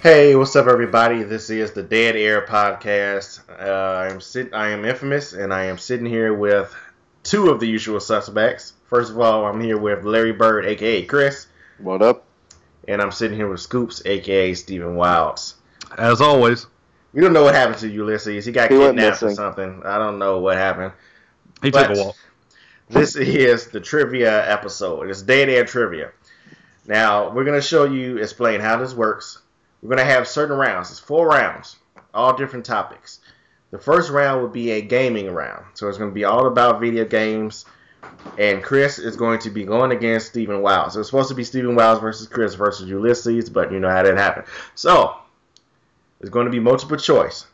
Hey, what's up, everybody? This is the Dead Air Podcast. I am Infamous, and I am sitting here with two of the usual suspects. First of all, I'm here with Larry Bird, aka Chris, What up? and I'm sitting here with Scoops, aka Stephen Wilds. As always, We don't know what happened to Ulysses. He got He went kidnapped or missing. something. I don't know what happened. he But took a walk. This is the trivia episode. It's Dead Air Trivia. Now, we're going to explain how this works. We're going to have certain rounds. It's 4 rounds, all different topics. The first round will be a gaming round. So it's going to be all about video games. And Chris is going to be going against Stephen Wilds. It was supposed to be Stephen Wilds versus Chris versus Ulysses, but you know how that happened. So, it's going to be multiple choice.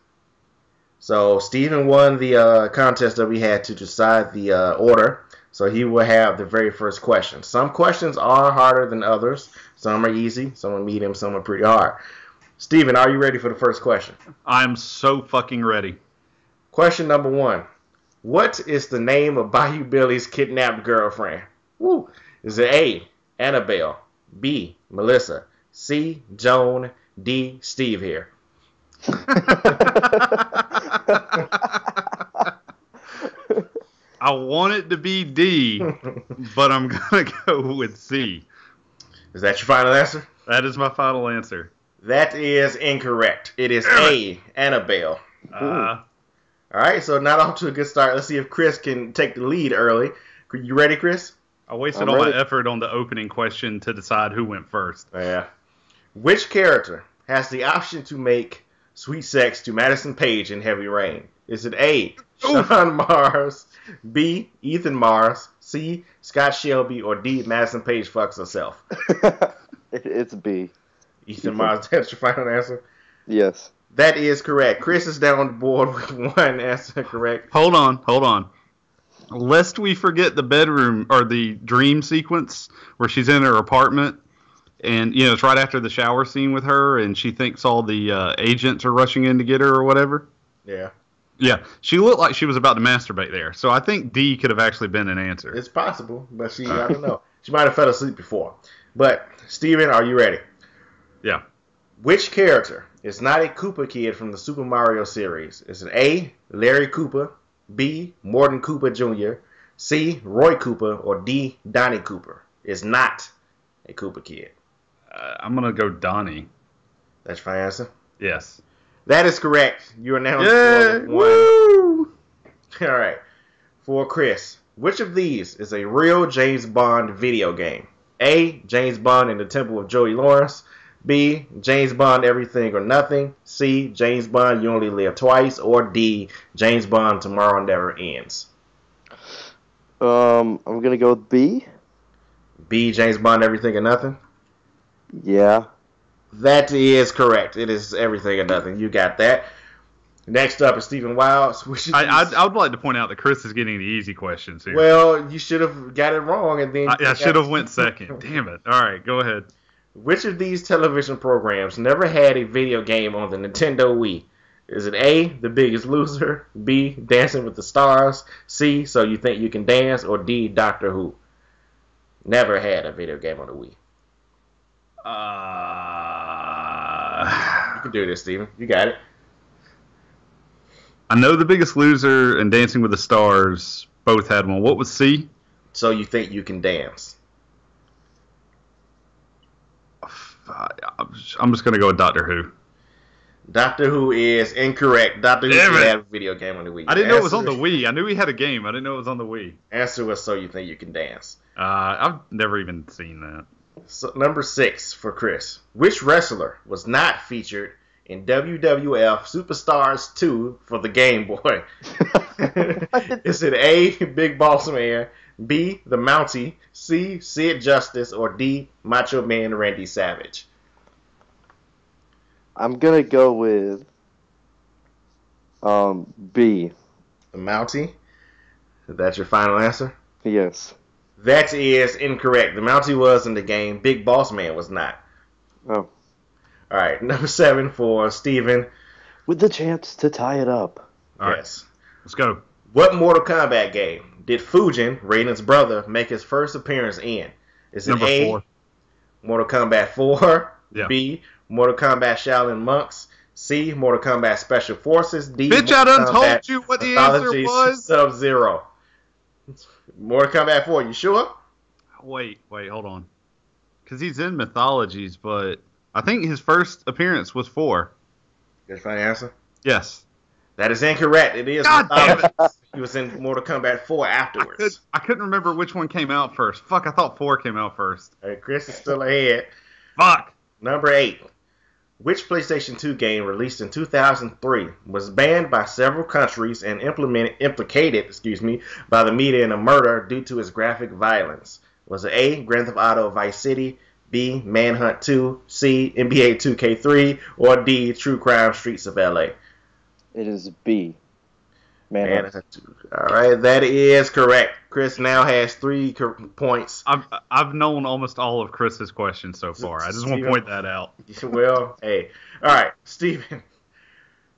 So, Stephen won the contest that we had to decide the order. So, he will have the very first question. Some questions are harder than others. Some are easy, some are medium, some are pretty hard. Stephen, are you ready for the first question? I'm so fucking ready. Question number 1. What is the name of Bayou Billy's kidnapped girlfriend? Woo. Is it A, Annabelle, B, Melissa, C, Joan, D, Steve here? I want it to be D, but I'm going to go with C. Is that your final answer? That is my final answer. That is incorrect. It is A, Annabelle. All right, so not off to a good start. Let's see if Chris can take the lead early. You ready, Chris? I wasted I'm all my ready. effort on the opening question to decide who went first. Yeah. Which character has the option to make sweet sex to Madison Page in Heavy Rain? Is it A, Sean Mars, B, Ethan Mars, C, Scott Shelby, or D, Madison Page fucks herself? It's B. Ethan Mars, that's your final answer? Yes. That is correct. Chris is down on the board with one answer correct. Hold on. Lest we forget the bedroom or the dream sequence where she's in her apartment and, it's right after the shower scene with her and she thinks all the agents are rushing in to get her or whatever. Yeah. Yeah, she looked like she was about to masturbate there. So I think D could have actually been an answer. It's possible, but I don't know. She might have fell asleep before. But, Steven, are you ready? Yeah. Which character is not a Koopa kid from the Super Mario series? Is it A, Larry Koopa, B, Morton Koopa Jr., C, Roy Koopa, or D, Donnie Kooper? Is not a Koopa kid. I'm going to go Donnie. That's your final answer? Yes. That is correct. You are now on Yay! score with one. Woo! All right. For Chris, which of these is a real James Bond video game? A, James Bond in the Temple of Joey Lawrence. B, James Bond Everything or Nothing. C, James Bond You Only Live Twice. Or D, James Bond Tomorrow Never Ends. I'm gonna go with B. B, James Bond Everything or Nothing. Yeah. That is correct. It is Everything or Nothing. You got that. Next up is Stephen Wilds. Which is I would like to point out that Chris is getting the easy questions here. well, you should have got it wrong, and then I should have went second. Damn it. All right, go ahead. Which of these television programs never had a video game on the Nintendo Wii? Is it A, The Biggest Loser, B, Dancing with the Stars, C, So You Think You Can Dance, or D, Doctor Who? Never had a video game on the Wii. You can do this, Steven. You got it. I know The Biggest Loser and Dancing with the Stars both had one. What was C? So You Think You Can Dance. I'm just going to go with Doctor Who. Doctor Who is incorrect. Doctor Who Damn did it. have a video game on the Wii. I didn't know it was on the Wii. I knew he had a game. I didn't know it was on the Wii. Answer was So You Think You Can Dance. I've never even seen that. So, number 6 for Chris. Which wrestler was not featured in WWF Superstars 2 for the Game Boy? Is it A, Big Boss Man, B, The Mountie, C, Sid Justice, or D, Macho Man Randy Savage? I'm gonna go with B. The Mountie? That's your final answer? Yes. That is incorrect. The Mountie was in the game. Big Boss Man was not. Oh. All right, number 7 for Steven. With the chance to tie it up. All right, Yes. let's go. What Mortal Kombat game did Fujin, Raiden's brother, make his first appearance in? Is it Number A, 4. Mortal Kombat 4, Yeah. B, Mortal Kombat Shaolin Monks. C. Mortal Kombat Special Forces. D. Bitch, I Mortal done Kombat told you what the answer Mythology was. Sub-Zero. Mortal Kombat 4, you sure? Wait, hold on. Because he's in Mythologies, but I think his first appearance was 4. Did you find the answer? Yes. That is incorrect. It is God damn it. Mythologies. He was in Mortal Kombat 4 afterwards. I couldn't remember which one came out first. Fuck, I thought 4 came out first. All right, Chris is still ahead. Fuck. Number 8. Which PlayStation 2 game released in 2003 was banned by several countries and implicated by the media in a murder due to its graphic violence? Was it A. Grand Theft Auto Vice City, B. Manhunt 2, C. NBA 2K3, or D. True Crime Streets of LA? It is B. Manhunt. All right, that is correct. Chris now has 3 points. I've known almost all of Chris's questions so far. I just want to point that out. Well, hey. All right, Steven.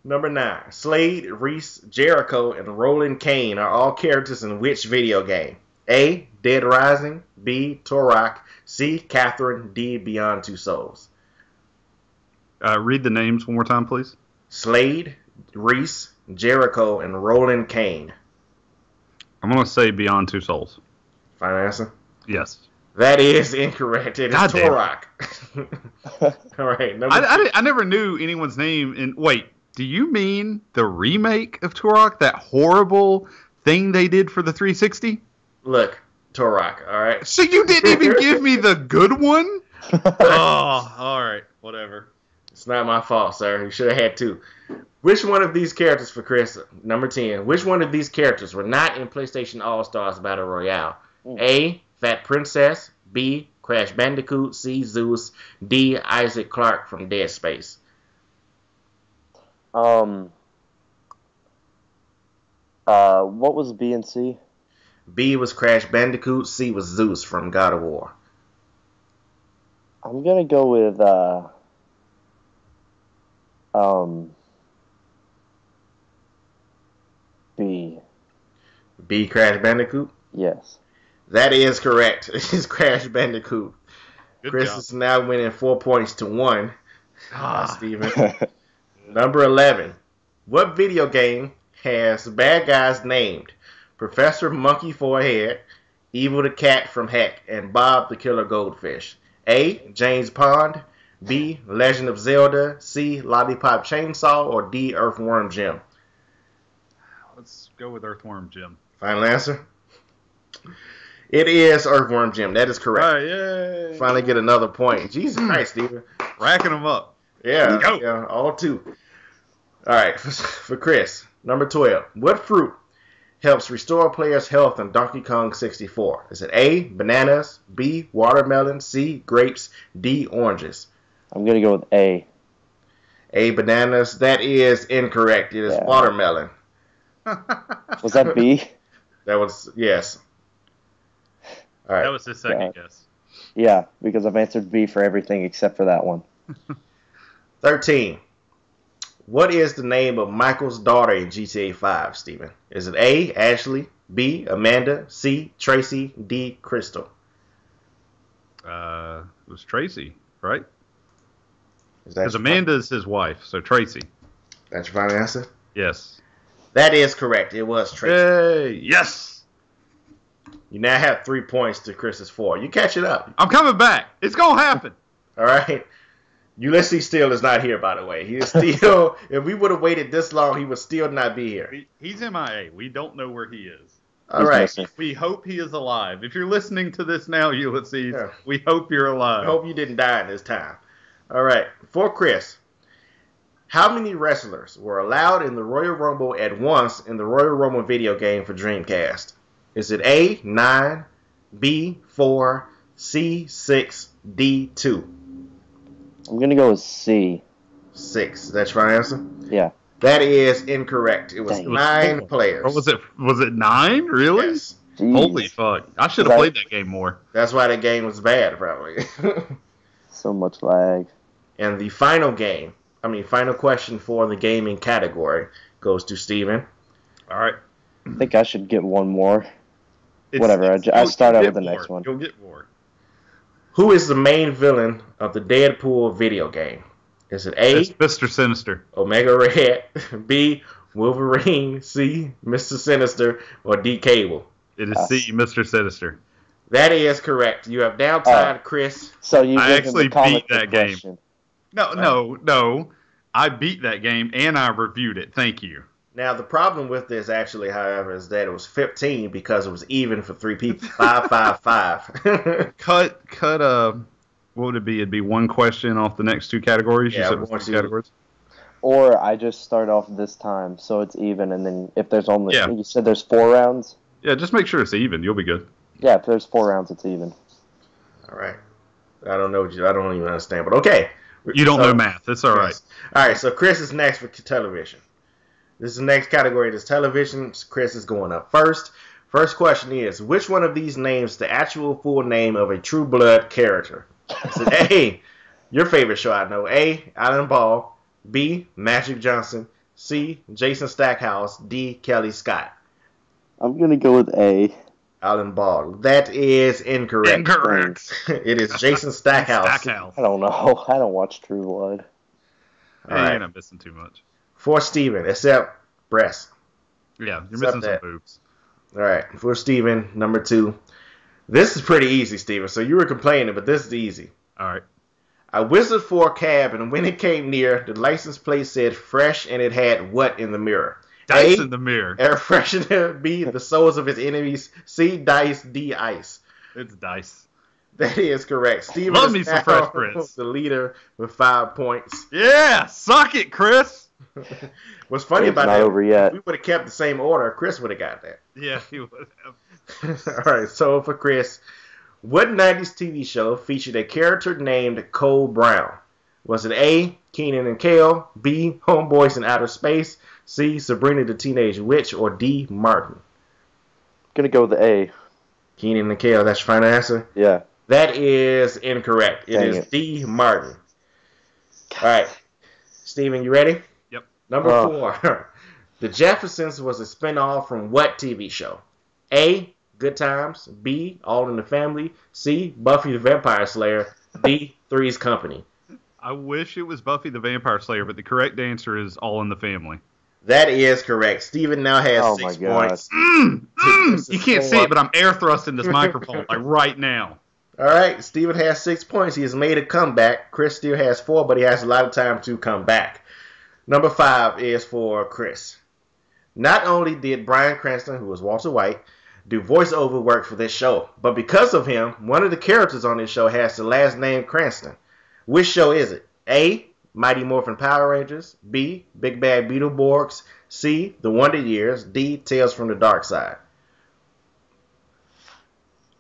Number 9. Slade, Reese, Jericho, and Roland Kane are all characters in which video game? A. Dead Rising, B. Turok, C. Catherine, D. Beyond Two Souls. Read the names one more time, please. Slade, Reese, Jericho, and Roland Kane. I'm going to say Beyond Two Souls. Final answer? Yes. That is incorrect. It is God damn. Turok. All right. I never knew anyone's name. Wait, do you mean the remake of Turok? That horrible thing they did for the 360? Look, Turok, all right? So you didn't even give me the good one? Oh, all right. Whatever. It's not my fault, sir. You should have had 2. Which one of these characters for Chris, number 10, which one of these characters were not in PlayStation All-Stars Battle Royale? A. Fat Princess, B. Crash Bandicoot, C. Zeus, D. Isaac Clarke from Dead Space. What was B and C? B was Crash Bandicoot, C was Zeus from God of War. I'm gonna go with B. B, Crash Bandicoot? Yes. That is correct. It's Crash Bandicoot. Good Chris job. is now winning 4 points to 1. Steven. Number 11. What video game has bad guys named Professor Monkey Forehead, Evil the Cat from Heck, and Bob the Killer Goldfish? A. James Pond, B. Legend of Zelda, C. Lollipop Chainsaw, or D. Earthworm Jim? Let's go with Earthworm Jim. Final answer? It is Earthworm Jim. That is correct. All right, yay. Finally get another point. Jesus Christ, Steven. Racking them up. Yeah, Go. yeah, all 2. All right, for Chris, number 12. What fruit helps restore players' health in Donkey Kong 64? Is it A, bananas, B, watermelon, C, grapes, D, oranges? I'm gonna go with A. A, bananas. That is incorrect. It is watermelon. Was that B? That was, yes. All right. That was his second guess. Yeah, because I've answered B for everything except for that one. 13. What is the name of Michael's daughter in GTA 5, Steven? Is it A, Ashley, B, Amanda, C, Tracy, D, Crystal? It was Tracy, right? Is that Because Amanda's his wife, so Tracy. That's your final answer? Yes. That is correct. It was Tracy. Yay! Yes! You now have 3 points to Chris's 4. You catch it up. I'm coming back. It's gonna happen. All right. Ulysses Steele is not here, by the way. He is still. If we would have waited this long, he would still not be here. He's MIA. We don't know where he is. All right. missing. We hope he is alive. If you're listening to this now, Ulysses, Yeah. we hope you're I alive. hope you didn't die in this time. All right. For Chris, how many wrestlers were allowed in the Royal Rumble at once in the Royal Rumble video game for Dreamcast? Is it A, 9, B, 4, C, 6, D, 2? I'm gonna go with C. 6. That's your final answer? Yeah. That is incorrect. It was Dang. 9 players. Or was it 9? Really? Yes. Jeez. Holy fuck. I should have Right. played that game more. That's why the game was bad, probably. So much lag. And the final question for the gaming category goes to Steven. All right. I think I should get one more. Whatever, I start you'll out get with the more. next one. You'll get more. Who is the main villain of the Deadpool video game? Is it A, It's Mr. Sinister. Omega Red, B, Wolverine, C, Mr. Sinister, or D, Cable? It is C, Mr. Sinister. That is correct. You have now tied Chris. So you I gave him actually the comic beat that book game. question. No. I beat that game and I reviewed it. Thank you. Now, the problem with this, actually, however, is that it was 15 because it was even for 3 people. 5-5-5. Cut. What would it be? It'd be one question off the next 2 categories. Yeah, you said it was 2 categories. Or I just start off this time, so it's even, and then if there's only, Yeah. you said there's 4 rounds? Yeah, just make sure it's even. You'll be good. Yeah, if there's 4 rounds, it's even. All right. I don't even understand, but okay. You don't know math. It's all right. All right, so Chris is next for television. This is the next category. This television. Chris is going up first. First question is, which one of these names is the actual full name of a True Blood character? Is it A, your favorite show I know, A, Alan Ball, B, Magic Johnson, C, Jason Stackhouse, D, Kelly Scott? I'm going to go with A. Alan Ball. That is incorrect. Incorrect. It is Jason Stackhouse. I don't know. I don't watch True Blood. All right. You're not missing too much. For Steven, except breasts. Yeah, you're Except missing that. some boobs. All right, for Steven, number 2. This is pretty easy, Steven. So you were complaining, but this is easy. All right. I whistled for a cab, and when it came near, the license plate said fresh, and it had what in the mirror? Dice A, in the mirror. air freshener. B, the souls of his enemies. C, dice. D, ice. It's dice. That is correct. Steven Love is me some now Fresh Prince. the leader with 5 points. Yeah, suck it, Chris. What's funny It's about not that, over yet. if we would have kept the same order, Chris would have got that. Yeah, he would have. All right, so for Chris, what 90s TV show featured a character named Cole Brown? Was it A, Keenan and Kel, B, Homeboys in Outer Space, C, Sabrina the Teenage Witch, or D, Martin? Gonna go with A. Keenan and Kel, that's your final answer? Yeah. That is incorrect. It Dang is it. D, Martin. All right, Steven, you ready? Yep. Number 4. The Jeffersons was a spinoff from what TV show? A, Good Times, B, All in the Family, C, Buffy the Vampire Slayer, D, Three's Company. I wish it was Buffy the Vampire Slayer, but the correct answer is All in the Family. That is correct. Steven now has 6 points. You can't see it, but I'm air thrusting this microphone like right now. All right, Steven has 6 points. He has made a comeback. Chris still has 4, but he has a lot of time to come back. Number 5 is for Chris. Not only did Bryan Cranston, who was Walter White, do voiceover work for this show, but because of him, one of the characters on this show has the last name Cranston. Which show is it? A, Mighty Morphin Power Rangers, B, Big Bad Beetleborgs, C, The Wonder Years, D, Tales from the Dark Side.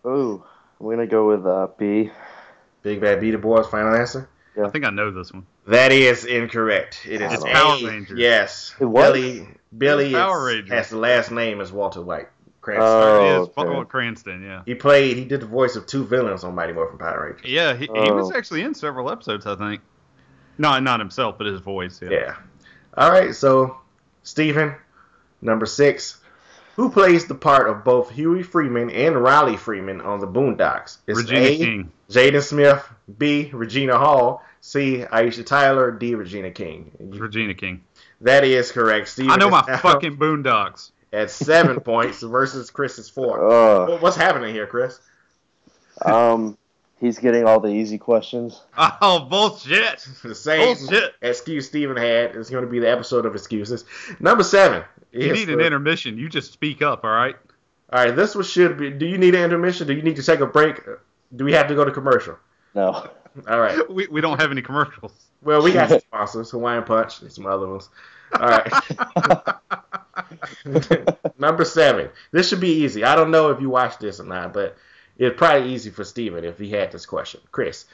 Ooh, I'm gonna go with B. Big Bad Beetleborgs, final answer? I think I know this one. That is incorrect. It is It's A. Power Rangers. Yes. It was? Billy Power Rangers. has the last name as Walter White. Cranston. Oh, It is okay. Cranston, yeah. He did the voice of 2 villains on Mighty Morphin Power Rangers. Yeah, he was actually in several episodes, I think. No, not himself, but his voice. Yeah. All right, so Steven, number 6. Who plays the part of both Huey Freeman and Riley Freeman on the Boondocks? It's Regina A, King. Jaden Smith, B, Regina Hall, C, Aisha Tyler, D, Regina King. Regina King. That is correct. Steven I know is my now fucking Boondocks. at 7 points versus Chris's 4. What's happening here, Chris? He's getting all the easy questions. Oh, bullshit. The same Bullshit. excuse Steven had is going to be the episode of excuses. Number 7. You need an intermission. You just speak up, all right? All right, this one should be. Do you need an intermission? Do you need to take a break? Do we have to go to commercial? No. All right. We don't have any commercials. Well, we got some sponsors, Hawaiian Punch and some other ones. All right. Number 7. This should be easy. I don't know if you watched this or not, but it's probably easy for Steven if he had this question. Chris,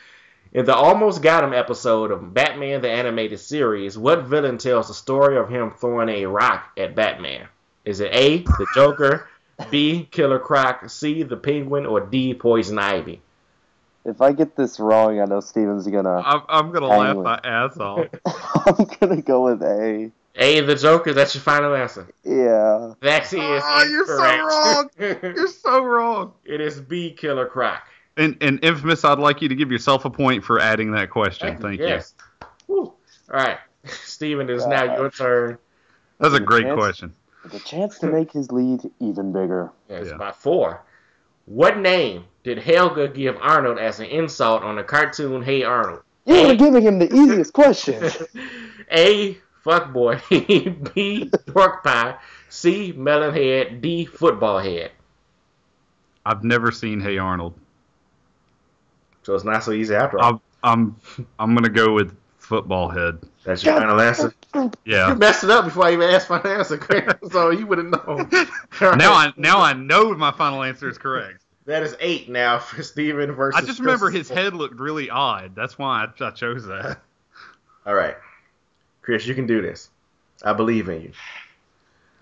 in the Almost Got Him episode of Batman the Animated Series, what villain tells the story of him throwing a rock at Batman? Is it A, the Joker, B, Killer Croc, C, the Penguin, or D, Poison Ivy? If I get this wrong, I know Steven's gonna. I'm going to laugh my ass off. I'm gonna go with A. A, the Joker, that's your final answer. Yeah. That is You're so wrong. You're so wrong. It is B, Killer Croc. And Infamous, I'd like you to give yourself a point for adding that question. Thank yes. Woo. All right, Steven, it is now your turn. That's a great question. The chance to make his lead even bigger. Yeah, it's by 4. What name did Helga give Arnold as an insult on the cartoon Hey Arnold? You were giving him the easiest question. A. Fuckboy. B. Pork pie. C. Melonhead. D. Football head. I've never seen Hey Arnold. So it's not so easy after all. I'm gonna go with football head. That's your final answer? Yeah. You messed it up before I even asked my answer, Chris, so you would have known. Now I know my final answer is correct. That is 8 now for Steven versus I just remember his head looked really odd. That's why I chose that. All right. Chris, you can do this. I believe in you.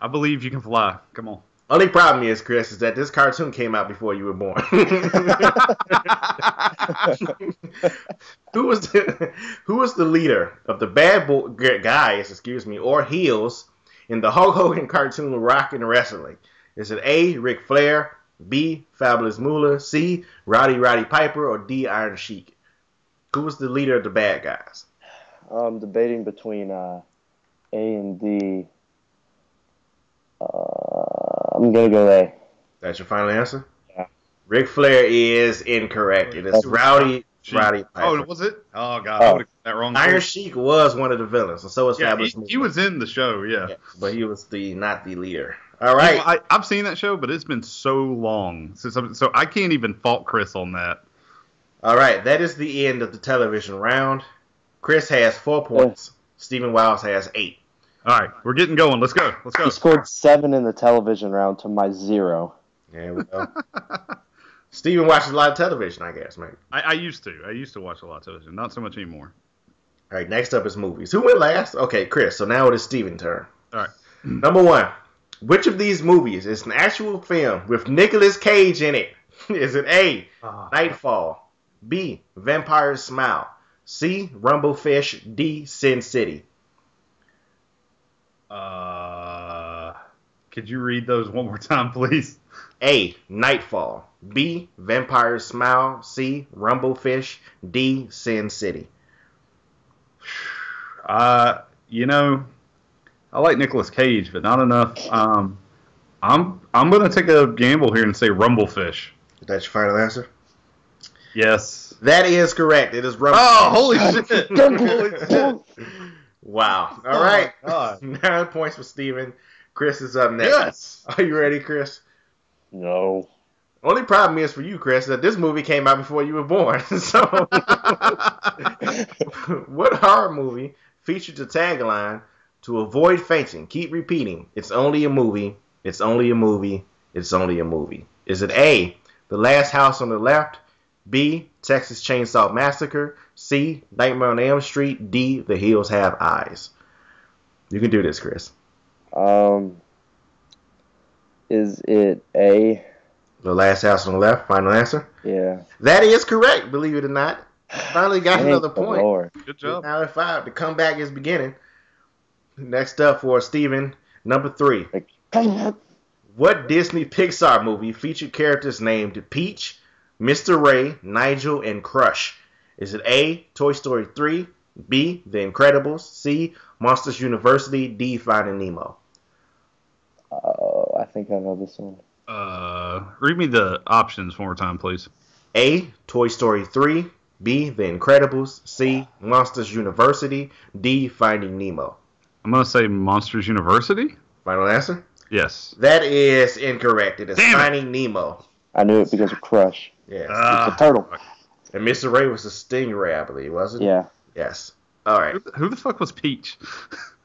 I believe you can fly. Come on. Only problem is, Chris, is that this cartoon came out before you were born. Who was the leader of the bad guys, or heels in the Hulk Hogan cartoon Rock and Wrestling? Is it A. Ric Flair, B. Fabulous Moolah, C. Roddy Piper, or D. Iron Sheik? Who was the leader of the bad guys? I'm debating between A and D. I'm gonna go A. That's your final answer? Yeah. Ric Flair is incorrect. It is Roddy Piper. Oh, was it? Oh, God. I would have got that wrong. Iron Sheik was one of the villains, and so was Fabulous Moolah. He was in the show, yeah. Yeah, but he was not the leader. All right. You know, I've seen that show, but it's been so long so I can't even fault Chris on that. All right, that is the end of the television round. Chris has 4 points. Stephen Wiles has 8. All right, we're getting going. Let's go. He scored 7 in the television round to my 0. There we go. Stephen watches a lot of television, I guess, mate. I used to. I used to watch a lot of television. Not so much anymore. All right, next up is movies. Who went last? Okay, Chris. So now it is Stephen's turn. All right. Number 1. Which of these movies is an actual film with Nicolas Cage in it? Is it A, Nightfall, B, Vampire's Smile, C, Rumblefish, D, Sin City? Could you read those one more time, please? A, Nightfall, B, Vampire's Smile, C, Rumblefish, D, Sin City. You know, I like Nicolas Cage, but not enough. I'm gonna take a gamble here and say Rumblefish. That's your final answer? Yes. That is correct. It is Rumblefish. Oh, holy shit! Holy shit! Wow. All right. God. 9 points for Steven. Chris is up next. Yes. Are you ready, Chris? No. Only problem is for you, Chris, that this movie came out before you were born. So, what horror movie featured the tagline, "To avoid fainting, keep repeating, it's only a movie, it's only a movie, it's only a movie"? Is it A, The Last House on the Left, B, Texas Chainsaw Massacre, C, Nightmare on Elm Street, D, The Hills Have Eyes? You can do this, Chris. Is it A? The Last House on the Left, final answer? Yeah. That is correct, believe it or not. Finally got another point. Lord. Good job. Now at 5, the comeback is beginning. Next up for Steven, number 3. What Disney Pixar movie featured characters named Peach, Mr. Ray, Nigel, and Crush? Is it A, Toy Story 3, B, The Incredibles, C, Monsters University, D, Finding Nemo? Oh, I think I know this one. Read me the options one more time, please. A, Toy Story 3, B, The Incredibles, C, Monsters University, D, Finding Nemo. I'm going to say Monsters University. Final answer? Yes. That is incorrect. It is Finding Nemo. I knew it because of Crush. Yes. It's a turtle. And Mr. Ray was a stingray, I believe, was it? Yeah. Yes. All right. Who the fuck was Peach?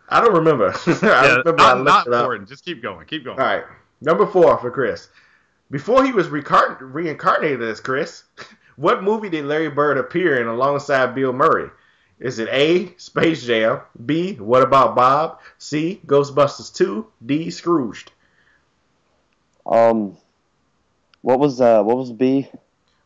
I don't remember. I remember I looked not it up. important. Just keep going. Keep going. All right. Number 4 for Chris. Before he was reincarnated as Chris, what movie did Larry Bird appear in alongside Bill Murray? Is it A, Space Jam, B, What About Bob, C, Ghostbusters 2, D, Scrooged? What was B?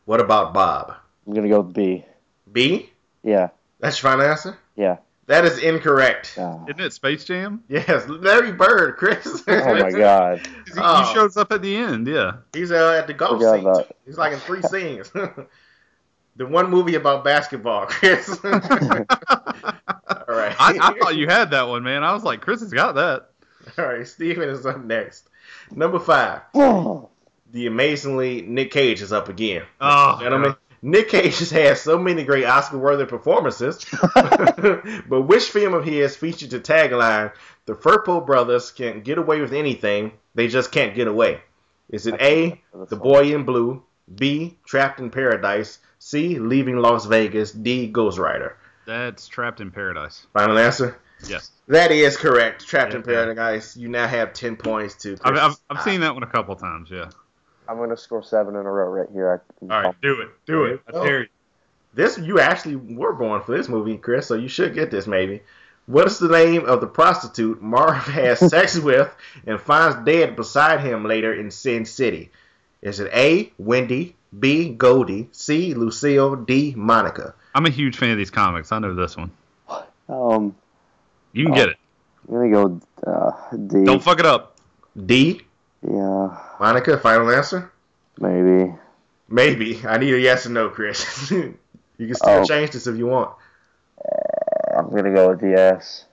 What About Bob? I'm gonna go with B. B? Yeah. That's your final answer? Yeah. That is incorrect. Isn't it Space Jam? Yes, Larry Bird, Chris. Oh my God. He shows up at the end, yeah. He's at the golf Forgot scene. about- He's like in 3 scenes. The one movie about basketball, Chris. All right. I thought you had that one, man. I was like, Chris has got that. All right, Steven is up next. Number 5. The amazingly Nick Cage is up again. Oh, gentlemen. God. Nick Cage has had so many great Oscar-worthy performances, but which film of his featured the tagline, "The Firpo brothers can get away with anything, they just can't get away"? Is it A, The Boy in Blue, B, Trapped in Paradise, C, Leaving Las Vegas, D, Ghost Rider? That's Trapped in Paradise. Final answer? Yes. That is correct. Trapped in Paradise. You now have 10 points to Chris. I've seen that one a couple times, yeah. I'm going to score 7 in a row right here. All right, do it. I dare you. This, you actually were born for this movie, Chris, so you should get this maybe. What is the name of the prostitute Marv has sex with and finds dead beside him later in Sin City? Is it A, Wendy, B, Goldie, C, Lucille, D, Monica? I'm a huge fan of these comics. I know this one. You can get it. I'm going to go D. Don't fuck it up. D? Yeah. Monica, final answer? Maybe. Maybe. I need a yes or no, Chris. You can still change this if you want. I'm going to go with yes.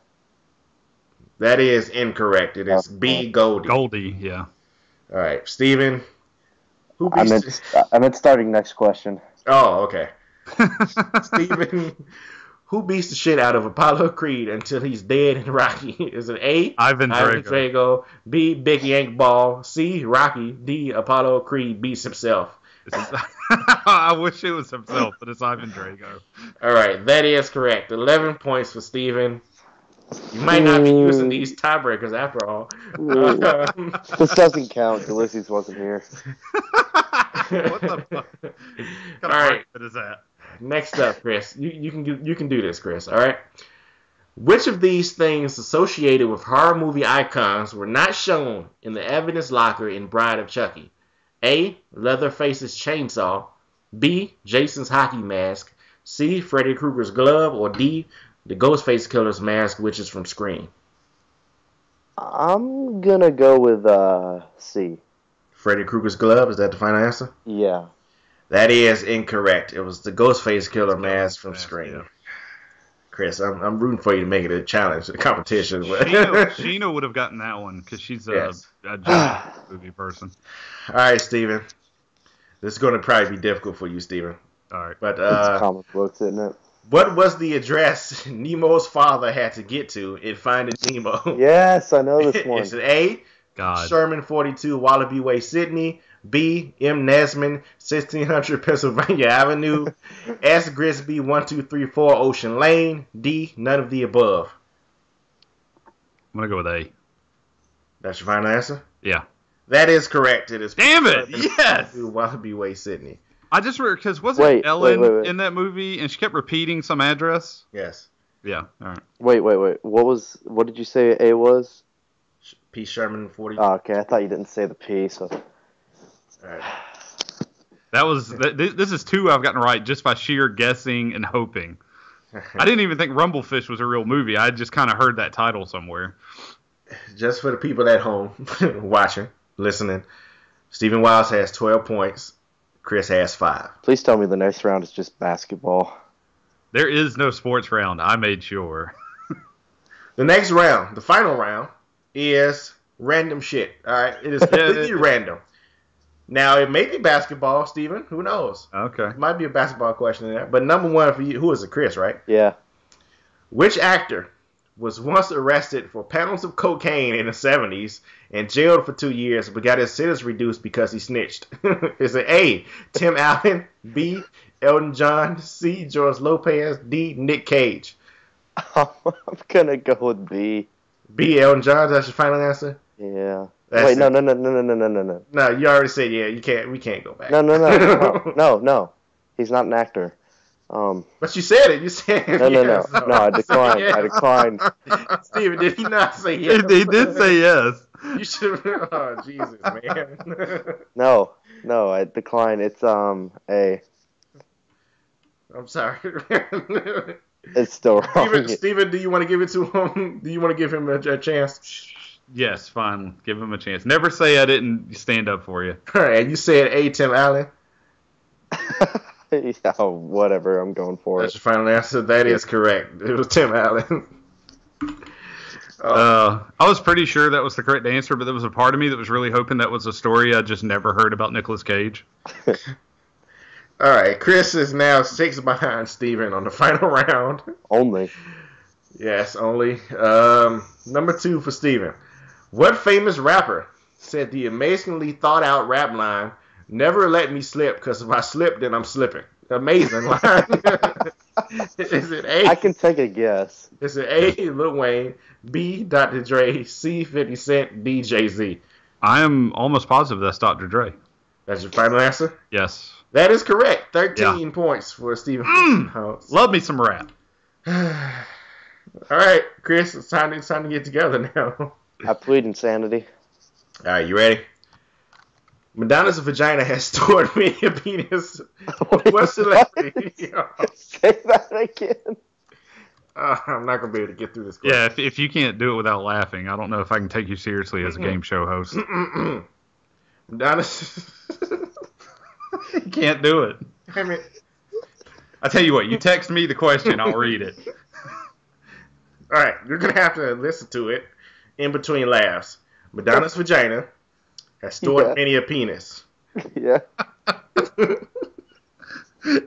That is incorrect. It is B, Goldie. Goldie, yeah. All right, Steven. Who I meant starting next question. Oh, okay. Steven, who beats the shit out of Apollo Creed until he's dead in Rocky? Is it A, Ivan Drago, B, Big Yank Ball, C, Rocky, D, Apollo Creed beats himself? I wish it was himself, but it's Ivan Drago. All right, that is correct. 11 points for Steven. You might not be using these tiebreakers after all. This doesn't count. Ulysses wasn't here. What the fuck? What kind of argument is that? Next up, Chris. You can do this, Chris. All right. Which of these things associated with horror movie icons were not shown in the evidence locker in Bride of Chucky? A, Leatherface's chainsaw, B, Jason's hockey mask, C, Freddy Krueger's glove, or D, the Ghostface Killer's mask, which is from Scream? I'm gonna go with C. Freddy Krueger's glove, is that the final answer? Yeah. That is incorrect. It was the Ghostface Killer mask from Scream. Yeah. Chris, I'm rooting for you to make it a challenge, a competition. Sheena would have gotten that one because she's a giant movie person. All right, Steven. This is going to probably be difficult for you, Steven. All right. But it's comic books, isn't it? What was the address Nemo's father had to get to in Finding Nemo? Yes, I know this one. Is it A, Sherman 42 Wallaby Way, Sydney, B, M. Nesman, 1600 Pennsylvania Avenue, S. Grisby, 1234 Ocean Lane, D, none of the above? I'm going to go with A. That's your final answer? Yeah. That is correct. It is. Damn it! Yes! Wallaby Way, Sydney. I just remember, because wasn't Ellen in that movie, and she kept repeating some address? Yes. Yeah, all right. Wait. What did you say A was? P. Sherman 40. Oh, okay, I thought you didn't say the P, so... All right. This is 2 I've gotten right just by sheer guessing and hoping. I didn't even think Rumblefish was a real movie. I just kind of heard that title somewhere. Just for the people at home watching, listening, Stephen Wiles has 12 points. Chris has 5. Please tell me the next round is just basketball. There is no sports round. I made sure. The next round, the final round, is random shit. All right, it is completely random. Now, it may be basketball, Steven. Who knows? Okay. It might be a basketball question in there. But number one for you, who is it, Chris, right? Yeah. Which actor was once arrested for pounds of cocaine in the 70s and jailed for 2 years, but got his sentence reduced because he snitched? Is it A, Tim Allen, B, Elton John, C, George Lopez, D, Nick Cage? I'm going to go with B. B, Elton John, that's your final answer? Yeah. That's No. No, you already said yeah. We can't go back. No. He's not an actor. But you said it. You said no. yes. No, I declined. I declined. Steven, did he not say yes? He did say yes. You should. Oh Jesus, man. No, I declined. It's A. I'm sorry. It's still wrong. Steven, do you want to give it to him? Do you want to give him a chance? Yes, fine. Give him a chance. Never say I didn't stand up for you. All right, you said A, Tim Allen. Yeah, whatever. I'm going for That's your final answer. That is correct. It was Tim Allen. I was pretty sure that was the correct answer, but there was a part of me that was really hoping that was a story I just never heard about Nicolas Cage. All right, Chris is now 6 behind Steven on the final round. Only. Yes, only. Number 2 for Steven. What famous rapper said the amazingly thought out rap line, "Never let me slip, because if I slip, then I'm slipping"? Amazing line. Is it A? I can take a guess. Is it A, Lil Wayne, B, Dr. Dre, C, 50 Cent, D, Jay-Z? I am almost positive that's Dr. Dre. That's your final answer? Yes. That is correct. 13 points for Steven. Love me some rap. All right, Chris, it's time to get together now. I plead insanity. All right, you ready? Madonna's vagina has stored many a penis. What celebrity? Say that again. I'm not going to be able to get through this question. Yeah, if you can't do it without laughing, I don't know if I can take you seriously as a game show host. Madonna's... You can't do it. I mean... I tell you what, you text me the question, I'll read it. All right, you're going to have to listen to it in between laughs. Madonna's vagina has stored many a penis. Yeah.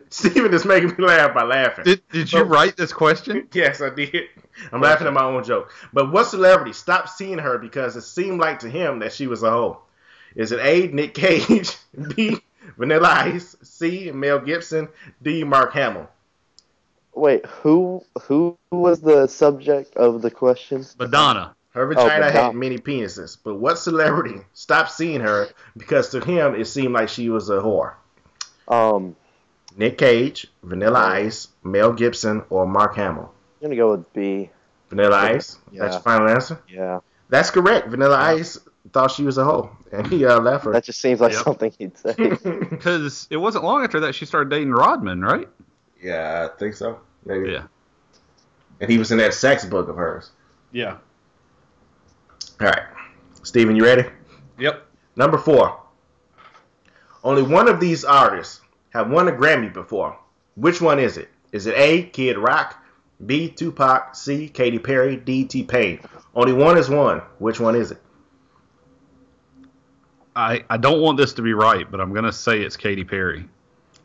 Steven is making me laugh by laughing. Did you write this question? Yes, I did. I'm laughing at my own joke. But what celebrity stopped seeing her because it seemed like to him that she was a hoe? Is it A, Nick Cage, B, Vanilla Ice, C, Mel Gibson, D, Mark Hamill? Wait, who was the subject of the question? Madonna. Her vagina had many penises, but what celebrity stopped seeing her because to him it seemed like she was a whore? Nick Cage, Vanilla Ice, Mel Gibson, or Mark Hamill? I'm going to go with B. Vanilla Ice? Yeah. That's your final answer? Yeah. That's correct. Vanilla Ice thought she was a hoe, and he left her. That just seems like something he'd say. Because it wasn't long after that she started dating Rodman, right? Yeah, I think so. Maybe. Yeah. And he was in that sex book of hers. Yeah. All right. Steven, you ready? Yep. Number 4. Only one of these artists have won a Grammy before. Which one is it? Is it A, Kid Rock, B, Tupac, C, Katy Perry, D, T-Pain? Only one is won. Which one is it? I don't want this to be right, but I'm going to say it's Katy Perry.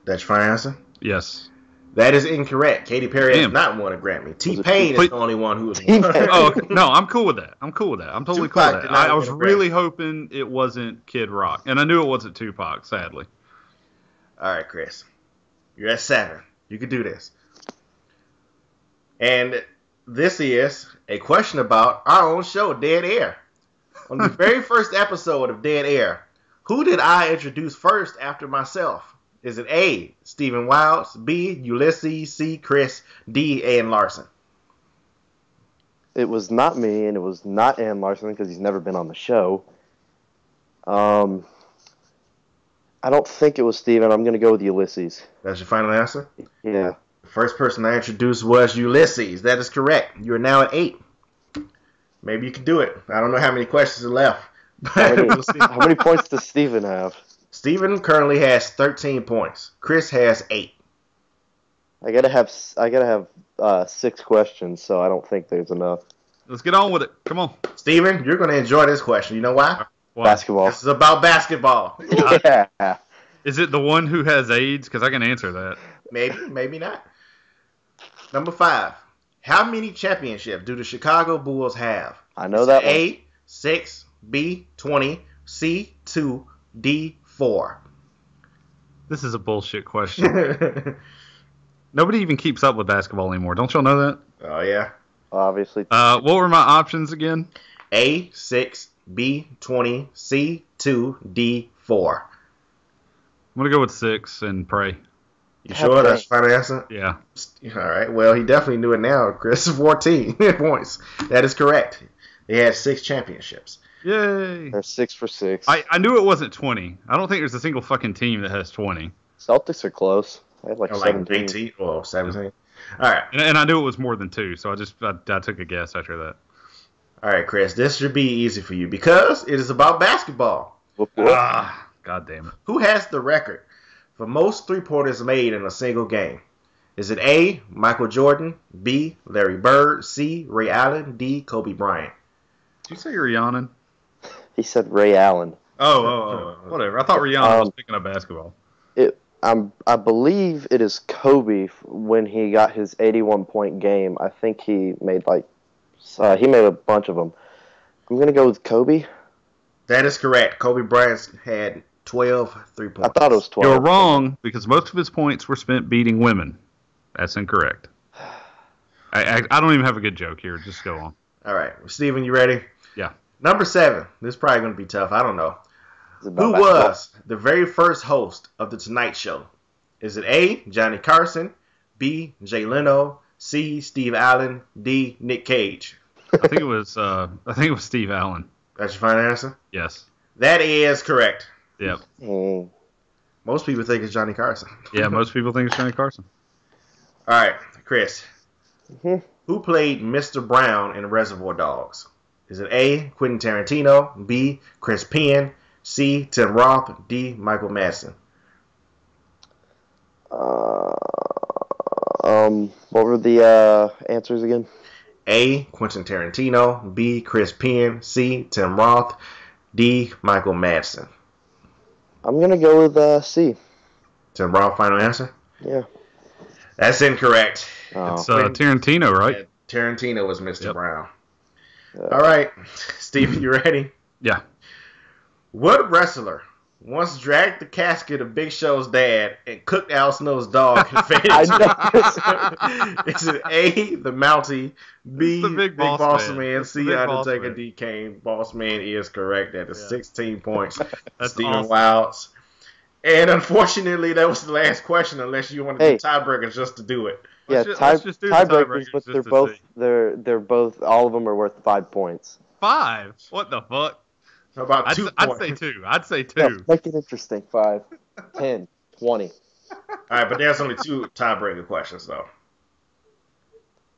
That's your final answer? Yes. That is incorrect. Katy Perry has not won a Grammy. T-Pain is the only one who has won. Oh, okay. No, I'm cool with that. I'm totally cool with that. I was really hoping it wasn't Kid Rock, and I knew it wasn't Tupac, sadly. All right, Chris. You're at 7. You can do this. And this is a question about our own show, Dead Air. On the very first episode of Dead Air, who did I introduce first after myself? Is it A, Stephen Wilds, B, Ulysses, C, Chris, D, Ann Larson? It was not me, and it was not Ann Larson because he's never been on the show. I don't think it was Stephen. I'm going to go with Ulysses. That's your final answer? Yeah. The first person I introduced was Ulysses. That is correct. You are now at 8. Maybe you can do it. I don't know how many questions are left. How many points does Stephen have? Steven currently has 13 points. Chris has 8. I gotta have 6 questions, so I don't think there's enough. Let's get on with it. Come on. Steven, you're going to enjoy this question. You know why? Why? Basketball. This is about basketball. Yeah. Is it the one who has AIDS? Because I can answer that. Maybe, maybe not. Number 5. How many championships do the Chicago Bulls have? I know that one. A, 6, B, 20, C, 2, D, 4. This is a bullshit question. Nobody even keeps up with basketball anymore. Don't y'all know that? Oh, yeah. Obviously. What were my options again? A, 6, B, 20, C, 2, D, 4. I'm going to go with 6 and pray. You sure that's your final answer? Yeah. All right. Well, he definitely knew it now. Chris, 14 points. That is correct. They had 6 championships. Yay. They're 6 for 6. I knew it wasn't 20. I don't think there's a single fucking team that has 20. Celtics are close. They have like 17. 18. Well, 17. All right. And I knew it was more than 2, so I took a guess after that. All right, Chris. This should be easy for you because it is about basketball. God damn it. Who has the record for most three-pointers made in a single game? Is it A, Michael Jordan, B, Larry Bird, C, Ray Allen, D, Kobe Bryant? Did you say Rihanna? He said Ray Allen. Oh, whatever. I thought Rihanna was picking up basketball. I believe it is Kobe when he got his 81-point game. I think he made he made a bunch of them. I'm gonna go with Kobe. That is correct. Kobe Bryant had 12 3-pointers. I thought it was 12. You're wrong because most of his points were spent beating women. That's incorrect. I don't even have a good joke here. Just go on. All right. Steven, you ready? Yeah. Number 7. This is probably going to be tough. I don't know. Who basketball. was the very first host of The Tonight Show? Is it A, Johnny Carson, B, Jay Leno, C, Steve Allen, D, Nick Cage? I think it was Steve Allen. That's your final answer? Yes. That is correct. Yep. Most people think it's Johnny Carson. Yeah, most people think it's Johnny Carson. All right, Chris. Mm-hmm. Who played Mr. Brown in Reservoir Dogs? Is it A, Quentin Tarantino, B, Chris Penn, C, Tim Roth, D, Michael Madsen? What were the answers again? A, Quentin Tarantino, B, Chris Penn, C, Tim Roth, D, Michael Madsen. I'm gonna go with C. Tim Roth, final answer? Yeah. That's incorrect. Oh. It's Tarantino, right? Yeah, Tarantino was Mr. Yep. Brown. All right, Steve, you ready? Yeah. What wrestler once dragged the casket of Big Show's dad and cooked Al Snow's dog and fed it to him? Is it A, the Mountie, B, the Big Boss Man, Man. C, Big Boss Undertaker, Man. D, Kane? Boss Man is correct. That is 16 points. That's Stephen awesome. Wilds. And unfortunately, that was the last question, unless you want to do tiebreakers just to do it. Yeah, Let's just do the tiebreakers, but just to see. they're both all of them are worth 5 points. 5? What the fuck? How about I'd say 2. I'd say 2. Yeah, make it interesting. 5, 10, 20. All right, but there's only 2 tiebreaker questions, though.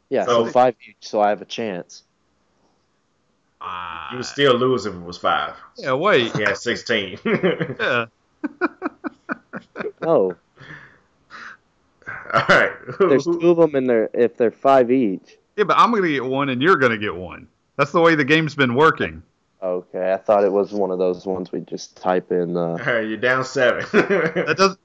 Yeah, So- so 5 each, so I have a chance. You would still lose if it was 5. Yeah, wait. Yeah, 16. Yeah. No, All right. there's 2 of them, and if they're 5 each. Yeah, but I'm going to get 1 and you're going to get 1. That's the way the game's been working. Okay, I thought it was one of those ones we just type in. All right, you're down 7.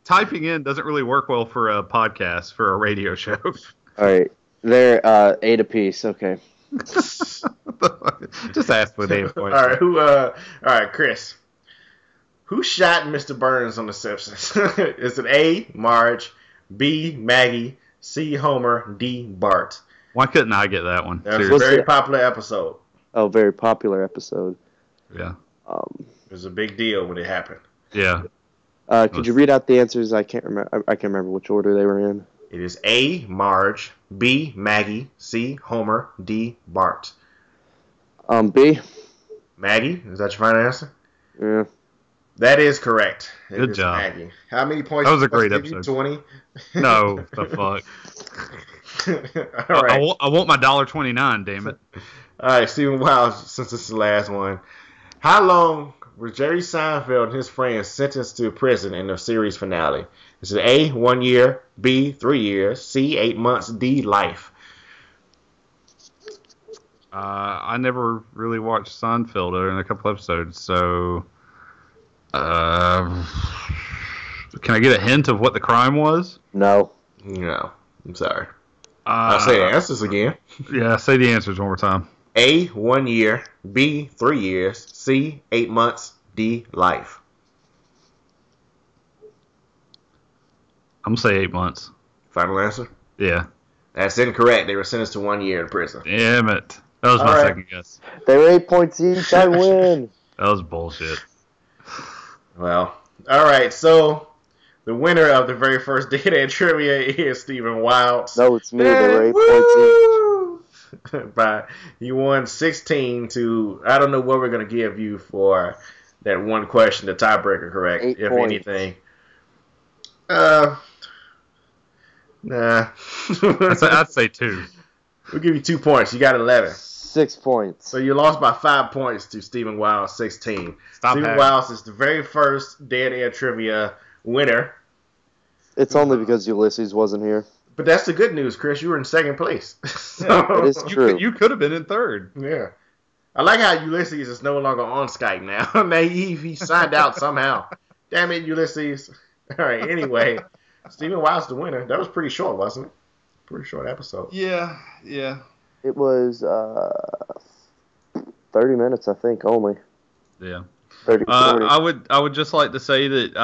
Typing in doesn't really work well for a podcast, for a radio show. All right, they're 8 apiece. Okay. Just ask for Dave. All right, all right, Chris. Who shot Mr. Burns on The Simpsons? Is it A, Marge, B, Maggie, C, Homer, D, Bart? Why couldn't I get that one? That was a Seriously. very popular episode. Oh, very popular episode. Yeah. It was a big deal when it happened. Yeah. Could you read out the answers? I can't remember. I can't remember which order they were in. It is A, Marge, B, Maggie, C, Homer, D, Bart. B. Maggie, is that your final answer? Yeah. That is correct. It Good is job. Maggie. How many points? That was a did I great give you? episode. 20? No, the fuck. All right. I want my $1.29, damn it. All right, Stephen Wild, since this is the last one. How long were Jerry Seinfeld and his friends sentenced to prison in the series finale? Is it A, 1 year, B, 3 years, C, 8 months, D, life? I never really watched Seinfeld other than a couple episodes, so can I get a hint of what the crime was? No. No, I'm sorry. I'll say the answers again. Yeah, say the answers one more time. A, 1 year, B, 3 years, C, 8 months, D, life. I'm gonna say 8 months. Final answer? Yeah. That's incorrect. They were sentenced to 1 year in prison. Damn it. That was All my right. second guess. They were 8 points each. I win. That was bullshit. Well, all right. So the winner of the very first Dead End Trivia is Stephen Wilds. No, it's me. They were 8 points each. But you won 16 to, I don't know what we're going to give you for that one question, the tiebreaker, correct? 8 if points. anything. Nah. I'd say 2. We'll give you 2 points. You got 11. 6 points. So you lost by 5 points to Stephen Wilds, 16. Stop Stephen hacking. Wilds is the very first Dead Air Trivia winner. It's only because Ulysses wasn't here. But that's the good news, Chris. You were in second place. It is So, true. You could have been in third. yeah. I like how Ulysses is no longer on Skype now. Man, he signed out somehow. Damn it, Ulysses. All right, anyway. Stephen Wild's the winner. That was pretty short, wasn't it? Pretty short episode. Yeah. It was 30 minutes, I think, only. Yeah. 30, 40. I would just like to say that,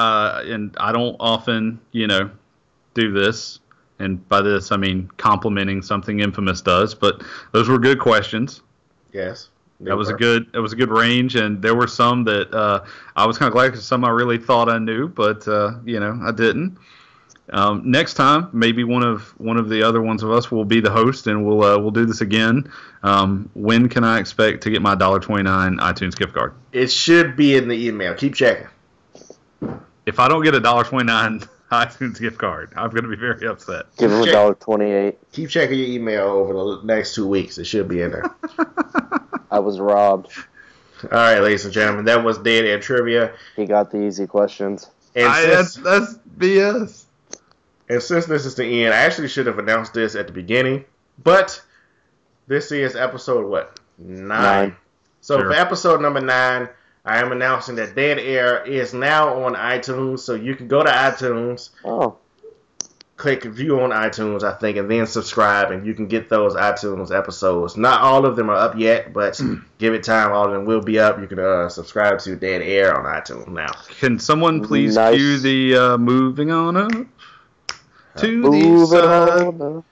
and I don't often, do this, and by this I mean complimenting something Infamous does, but those were good questions. Yes. That was a good range, and there were some that I was kind of glad because some I really thought I knew, but I didn't. Next time, maybe one of the other ones of us will be the host, and we'll do this again. When can I expect to get my $1.29 iTunes gift card? It should be in the email. Keep checking. If I don't get a $1.29 iTunes gift card, I'm going to be very upset. Give him $1.28. Keep checking your email over the next 2 weeks. It should be in there. I was robbed. All right, ladies and gentlemen, that was Dead Air Trivia. He got the easy questions. And that's BS. And since this is the end, I actually should have announced this at the beginning, but this is episode, 9? So Sure. for episode number 9, I am announcing that Dead Air is now on iTunes, so you can go to iTunes, click view on iTunes, I think, and then subscribe, and you can get those iTunes episodes. Not all of them are up yet, but give it time. All of them will be up. You can subscribe to Dead Air on iTunes now. Can someone please cue the moving on up to the Moving sun? on.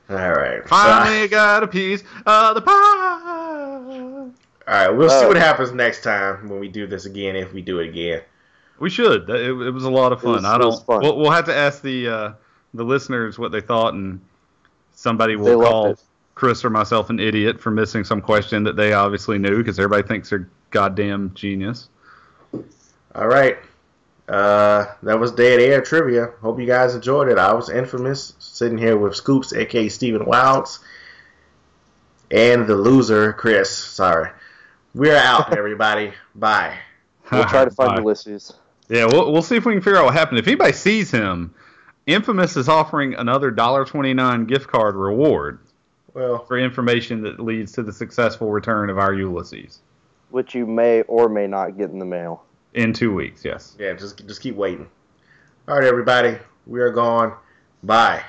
All right. Finally got a piece of the pie. All right, we'll see what happens next time when we do this again, if we do it again. We should. It was a lot of fun. It was fun. We'll have to ask the listeners what they thought, and somebody They will loved call it. Chris or myself an idiot for missing some question that they obviously knew because everybody thinks they're goddamn genius. All right. That was Dead Air Trivia. Hope you guys enjoyed it. I was Infamous, sitting here with Scoops, a.k.a. Stephen Wilds, and the loser, Chris. Sorry. We're out, everybody. Bye. We'll try to find Bye. Ulysses. Yeah, we'll see if we can figure out what happened. If anybody sees him, Infamous is offering another $1.29 gift card reward Well, for information that leads to the successful return of our Ulysses. Which you may or may not get in the mail. In 2 weeks, yes. yeah, just keep waiting. All right, everybody. We are gone. Bye.